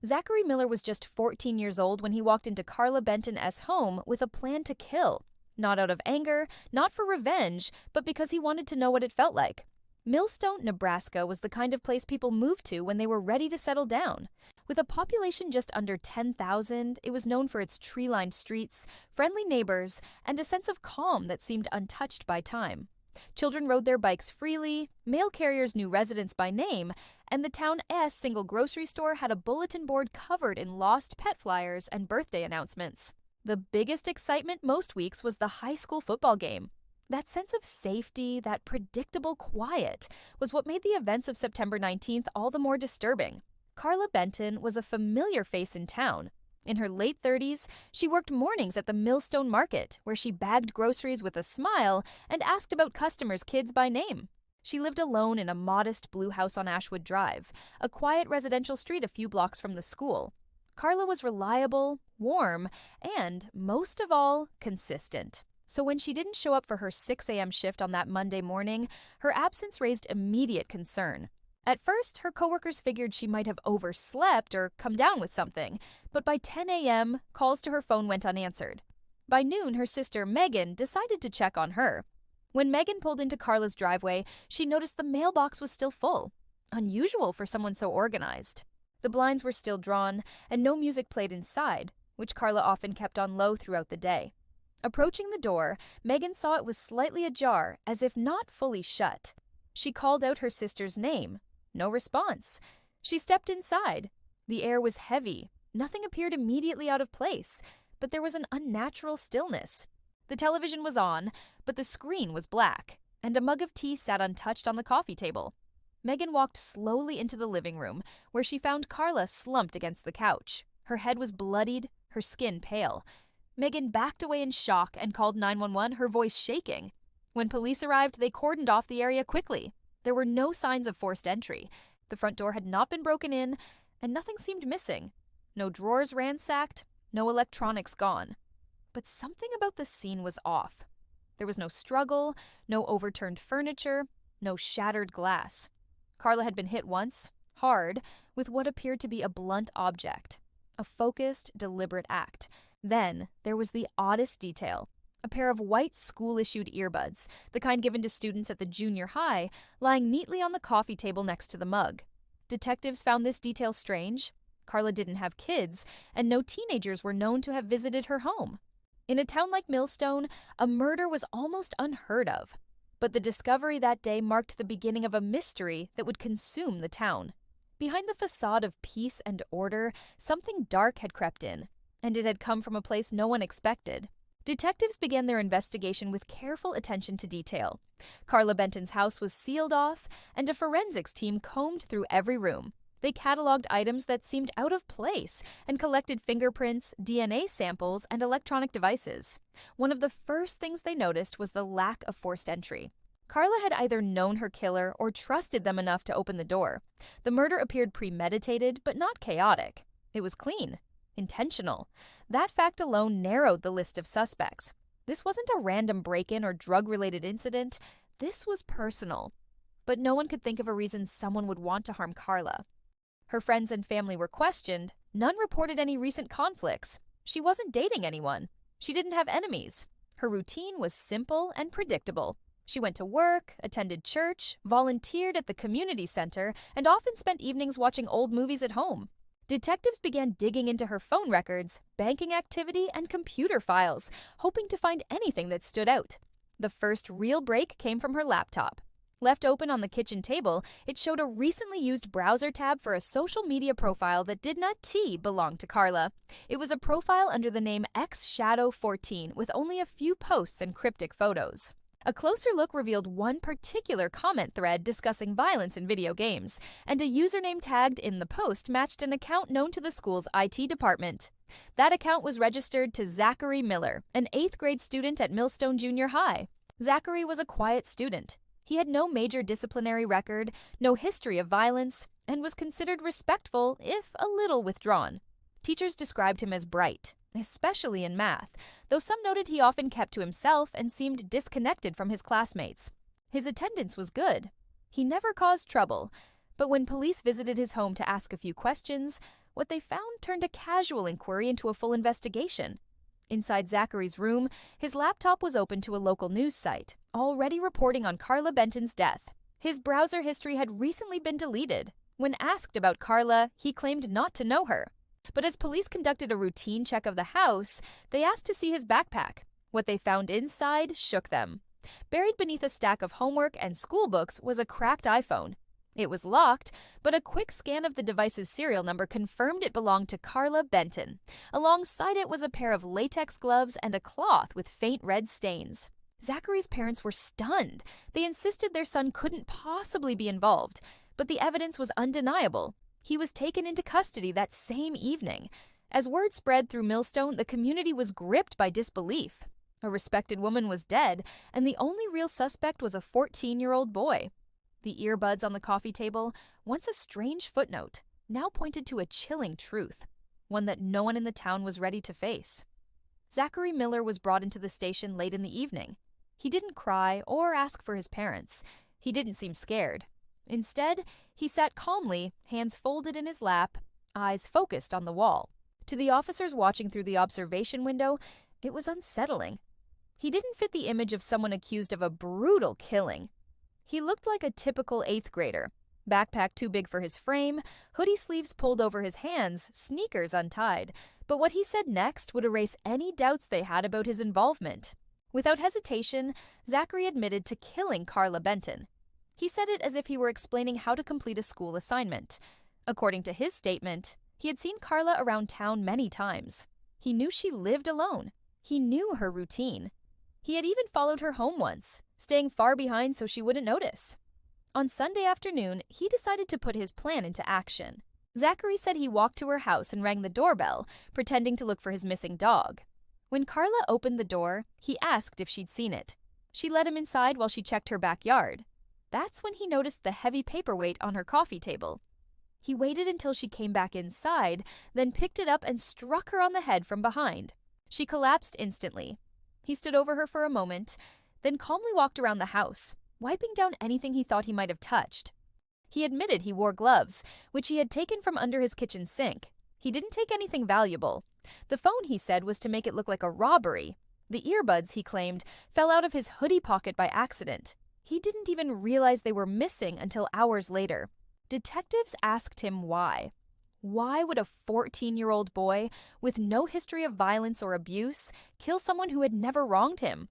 Zachary Miller was just 14 years old when he walked into Carla Benton S. home with a plan to kill. Not out of anger, not for revenge, but because he wanted to know what it felt like. Millstone, Nebraska was the kind of place people moved to when they were ready to settle down. With a population just under 10,000, it was known for its tree-lined streets, friendly neighbors, and a sense of calm that seemed untouched by time. Children rode their bikes freely, mail carriers knew residents by name, and the town's single grocery store had a bulletin board covered in lost pet flyers and birthday announcements. The biggest excitement most weeks was the high school football game. That sense of safety, that predictable quiet, was what made the events of September 19th all the more disturbing. Carla Benton was a familiar face in town. In her late 30s, she worked mornings at the Millstone market, where she bagged groceries with a smile and asked about customers' kids by name. She lived alone in a modest blue house on Ashwood Drive, a quiet residential street a few blocks from the school. Carla was reliable, warm, and, most of all, consistent. So when she didn't show up for her 6 a.m. shift on that Monday morning, her absence raised immediate concern. At first, her coworkers figured she might have overslept or come down with something, but by 10 a.m., calls to her phone went unanswered. By noon, her sister, Megan, decided to check on her. When Megan pulled into Carla's driveway, she noticed the mailbox was still full. Unusual for someone so organized. The blinds were still drawn, and no music played inside, which Carla often kept on low throughout the day. Approaching the door, Megan saw it was slightly ajar, as if not fully shut. She called out her sister's name. No response. She stepped inside. The air was heavy. Nothing appeared immediately out of place, but there was an unnatural stillness. The television was on, but the screen was black, and a mug of tea sat untouched on the coffee table. Megan walked slowly into the living room, where she found Carla slumped against the couch. Her head was bloodied, her skin pale. Megan backed away in shock and called 911, her voice shaking. When police arrived, they cordoned off the area quickly. There were no signs of forced entry. The front door had not been broken in, and nothing seemed missing. No drawers ransacked, no electronics gone. But something about the scene was off. There was no struggle, no overturned furniture, no shattered glass. Carla had been hit once, hard, with what appeared to be a blunt object. A focused, deliberate act. Then, there was the oddest detail. A pair of white school-issued earbuds, the kind given to students at the junior high, lying neatly on the coffee table next to the mug. Detectives found this detail strange. Carla didn't have kids, and no teenagers were known to have visited her home. In a town like Millstone, a murder was almost unheard of. But the discovery that day marked the beginning of a mystery that would consume the town. Behind the facade of peace and order, something dark had crept in, and it had come from a place no one expected. Detectives began their investigation with careful attention to detail. Carla Benton's house was sealed off, and a forensics team combed through every room. They cataloged items that seemed out of place and collected fingerprints, DNA samples, and electronic devices. One of the first things they noticed was the lack of forced entry. Carla had either known her killer or trusted them enough to open the door. The murder appeared premeditated, but not chaotic. It was clean. Intentional. That fact alone narrowed the list of suspects. This wasn't a random break-in or drug-related incident. This was personal. But no one could think of a reason someone would want to harm Carla. Her friends and family were questioned. None reported any recent conflicts. She wasn't dating anyone. She didn't have enemies. Her routine was simple and predictable. She went to work, attended church, volunteered at the community center, and often spent evenings watching old movies at home. Detectives began digging into her phone records, banking activity, and computer files, hoping to find anything that stood out. The first real break came from her laptop. Left open on the kitchen table, it showed a recently used browser tab for a social media profile that did not belong to Carla. It was a profile under the name xShadow14 with only a few posts and cryptic photos. A closer look revealed one particular comment thread discussing violence in video games, and a username tagged in the post matched an account known to the school's IT department. That account was registered to Zachary Miller, an 8th grade student at Millstone Junior High. Zachary was a quiet student. He had no major disciplinary record, no history of violence, and was considered respectful, if a little withdrawn. Teachers described him as bright, especially in math, though some noted he often kept to himself and seemed disconnected from his classmates. His attendance was good. He never caused trouble, but when police visited his home to ask a few questions, What they found turned a casual inquiry into a full investigation. Inside Zachary's room, his laptop was open to a local news site, already reporting on Carla Benton's death. His browser history had recently been deleted. When asked about Carla, he claimed not to know her. But as police conducted a routine check of the house, they asked to see his backpack. What they found inside shook them. Buried beneath a stack of homework and school books was a cracked iPhone. It was locked, but a quick scan of the device's serial number confirmed it belonged to Carla Benton. Alongside it was a pair of latex gloves and a cloth with faint red stains. Zachary's parents were stunned. They insisted their son couldn't possibly be involved, but the evidence was undeniable. He was taken into custody that same evening. As word spread through Millstone, the community was gripped by disbelief. A respected woman was dead, and the only real suspect was a 14-year-old boy. The earbuds on the coffee table, once a strange footnote, now pointed to a chilling truth, one that no one in the town was ready to face. Zachary Miller was brought into the station late in the evening. He didn't cry or ask for his parents. He didn't seem scared. Instead, he sat calmly, hands folded in his lap, eyes focused on the wall. To the officers watching through the observation window, it was unsettling. He didn't fit the image of someone accused of a brutal killing. He looked like a typical 8th grader. Backpack too big for his frame, hoodie sleeves pulled over his hands, sneakers untied. But what he said next would erase any doubts they had about his involvement. Without hesitation, Zachary admitted to killing Carla Benton. He said it as if he were explaining how to complete a school assignment. According to his statement, he had seen Carla around town many times. He knew she lived alone. He knew her routine. He had even followed her home once, staying far behind so she wouldn't notice. On Sunday afternoon, he decided to put his plan into action. Zachary said he walked to her house and rang the doorbell, pretending to look for his missing dog. When Carla opened the door, he asked if she'd seen it. She let him inside while she checked her backyard. That's when he noticed the heavy paperweight on her coffee table. He waited until she came back inside, then picked it up and struck her on the head from behind. She collapsed instantly. He stood over her for a moment, then calmly walked around the house, wiping down anything he thought he might have touched. He admitted he wore gloves, which he had taken from under his kitchen sink. He didn't take anything valuable. The phone, he said, was to make it look like a robbery. The earbuds, he claimed, fell out of his hoodie pocket by accident. He didn't even realize they were missing until hours later. Detectives asked him why. Why would a 14-year-old boy with no history of violence or abuse kill someone who had never wronged him?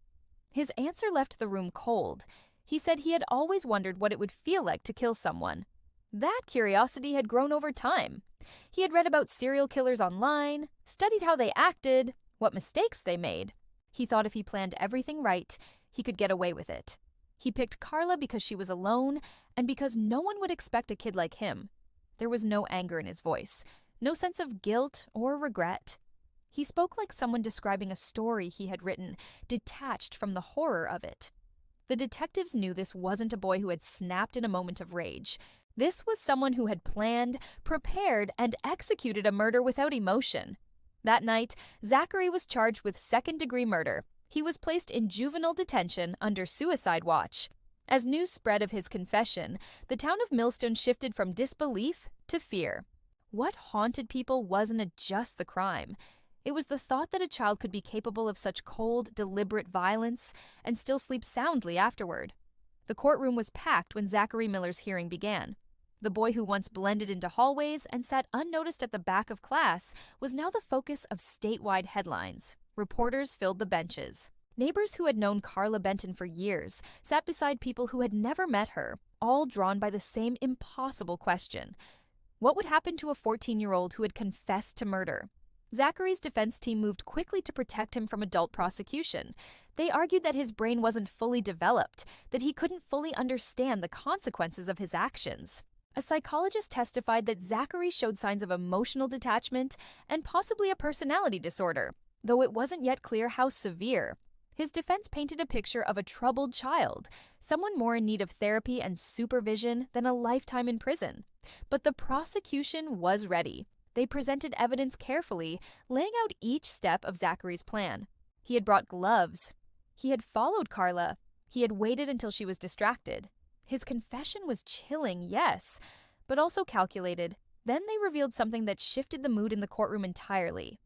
His answer left the room cold. He said he had always wondered what it would feel like to kill someone. That curiosity had grown over time. He had read about serial killers online, studied how they acted, what mistakes they made. He thought if he planned everything right, he could get away with it. He picked Carla because she was alone and because no one would expect a kid like him. There was no anger in his voice, no sense of guilt or regret. He spoke like someone describing a story he had written, detached from the horror of it. The detectives knew this wasn't a boy who had snapped in a moment of rage. This was someone who had planned, prepared, and executed a murder without emotion. That night, Zachary was charged with second-degree murder. He was placed in juvenile detention under suicide watch. As news spread of his confession, the town of Millstone shifted from disbelief to fear. What haunted people wasn't just the crime. It was the thought that a child could be capable of such cold, deliberate violence and still sleep soundly afterward. The courtroom was packed when Zachary Miller's hearing began. The boy who once blended into hallways and sat unnoticed at the back of class was now the focus of statewide headlines. Reporters filled the benches. Neighbors who had known Carla Benton for years sat beside people who had never met her, all drawn by the same impossible question. What would happen to a 14-year-old who had confessed to murder? Zachary's defense team moved quickly to protect him from adult prosecution. They argued that his brain wasn't fully developed, that he couldn't fully understand the consequences of his actions. A psychologist testified that Zachary showed signs of emotional detachment and possibly a personality disorder, though it wasn't yet clear how severe. His defense painted a picture of a troubled child, someone more in need of therapy and supervision than a lifetime in prison. But the prosecution was ready. They presented evidence carefully, laying out each step of Zachary's plan. He had brought gloves. He had followed Carla. He had waited until she was distracted. His confession was chilling, yes, but also calculated. Then they revealed something that shifted the mood in the courtroom entirely.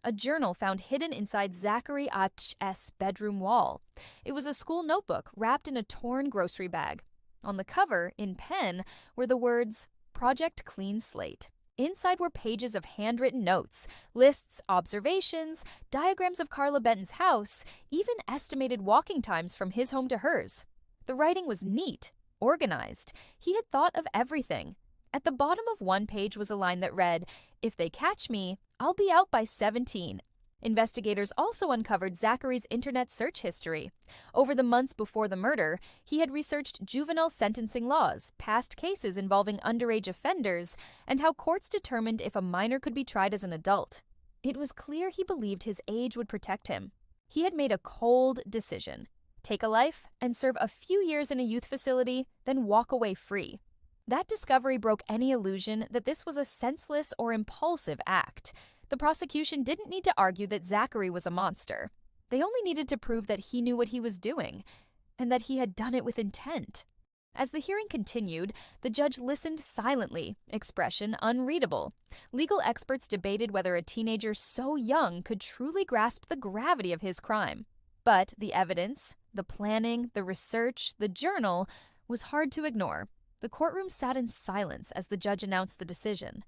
A journal found hidden inside Zachary H.'s bedroom wall. It was a school notebook wrapped in a torn grocery bag. On the cover, in pen, were the words, "Project Clean Slate." Inside were pages of handwritten notes, lists, observations, diagrams of Carla Benton's house, even estimated walking times from his home to hers. The writing was neat, organized. He had thought of everything. At the bottom of one page was a line that read, "If they catch me, I'll be out by 17. Investigators also uncovered Zachary's internet search history. Over the months before the murder, he had researched juvenile sentencing laws, past cases involving underage offenders, and how courts determined if a minor could be tried as an adult. It was clear he believed his age would protect him. He had made a cold decision: take a life and serve a few years in a youth facility, then walk away free. That discovery broke any illusion that this was a senseless or impulsive act. The prosecution didn't need to argue that Zachary was a monster. They only needed to prove that he knew what he was doing, and that he had done it with intent. As the hearing continued, the judge listened silently, expression unreadable. Legal experts debated whether a teenager so young could truly grasp the gravity of his crime. But the evidence, the planning, the research, the journal, was hard to ignore. The courtroom sat in silence as the judge announced the decision.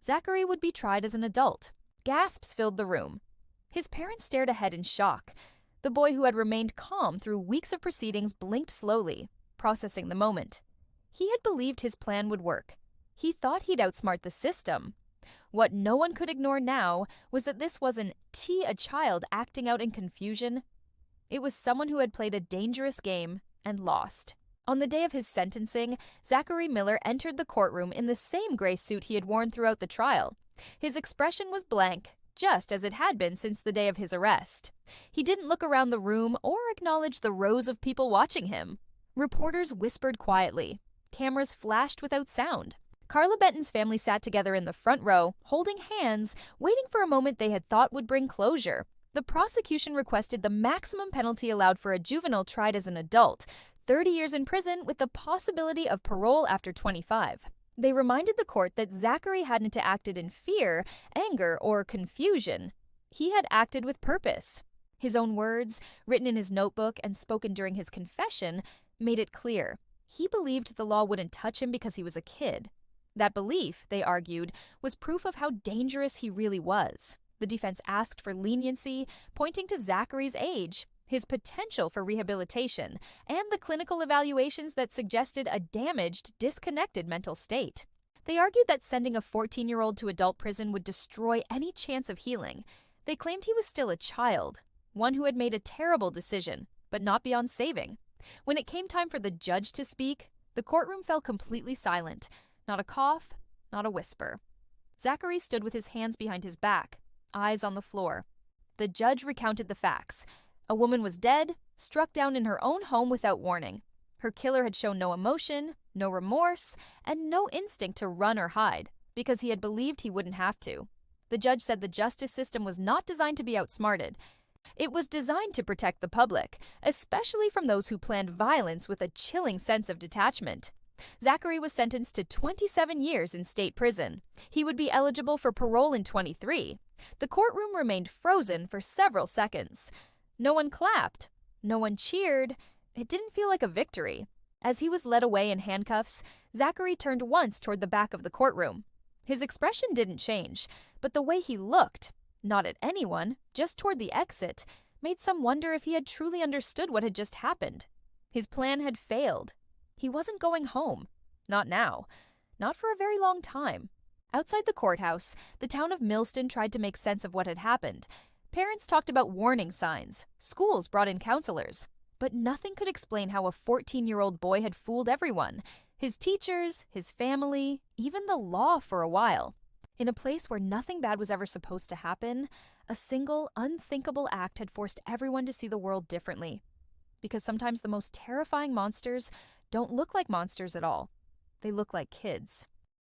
Zachary would be tried as an adult. Gasps filled the room. His parents stared ahead in shock. The boy who had remained calm through weeks of proceedings blinked slowly, processing the moment. He had believed his plan would work. He thought he'd outsmart the system. What no one could ignore now was that this wasn't a child acting out in confusion. It was someone who had played a dangerous game and lost. On the day of his sentencing, Zachary Miller entered the courtroom in the same gray suit he had worn throughout the trial. His expression was blank, just as it had been since the day of his arrest. He didn't look around the room or acknowledge the rows of people watching him. Reporters whispered quietly. Cameras flashed without sound. Carla Benton's family sat together in the front row, holding hands, waiting for a moment they had thought would bring closure. The prosecution requested the maximum penalty allowed for a juvenile tried as an adult, 30 years in prison with the possibility of parole after 25. They reminded the court that Zachary hadn't acted in fear, anger, or confusion. He had acted with purpose. His own words, written in his notebook and spoken during his confession, made it clear. He believed the law wouldn't touch him because he was a kid. That belief, they argued, was proof of how dangerous he really was. The defense asked for leniency, pointing to Zachary's age, his potential for rehabilitation, and the clinical evaluations that suggested a damaged, disconnected mental state. They argued that sending a 14-year-old to adult prison would destroy any chance of healing. They claimed he was still a child, one who had made a terrible decision, but not beyond saving. When it came time for the judge to speak, the courtroom fell completely silent. Not a cough, not a whisper. Zachary stood with his hands behind his back, eyes on the floor. The judge recounted the facts. A woman was dead, struck down in her own home without warning. Her killer had shown no emotion, no remorse, and no instinct to run or hide, because he had believed he wouldn't have to. The judge said the justice system was not designed to be outsmarted. It was designed to protect the public, especially from those who planned violence with a chilling sense of detachment. Zachary was sentenced to 27 years in state prison. He would be eligible for parole in 23. The courtroom remained frozen for several seconds. No one clapped. No one cheered. It didn't feel like a victory. As he was led away in handcuffs, Zachary turned once toward the back of the courtroom. His expression didn't change, but the way he looked, not at anyone, just toward the exit, made some wonder if he had truly understood what had just happened. His plan had failed. He wasn't going home. Not now. Not for a very long time. Outside the courthouse, the town of Millstone tried to make sense of what had happened. Parents talked about warning signs. Schools brought in counselors. But nothing could explain how a 14-year-old boy had fooled everyone. His teachers, his family, even the law for a while. In a place where nothing bad was ever supposed to happen, a single, unthinkable act had forced everyone to see the world differently. Because sometimes the most terrifying monsters don't look like monsters at all. They look like kids.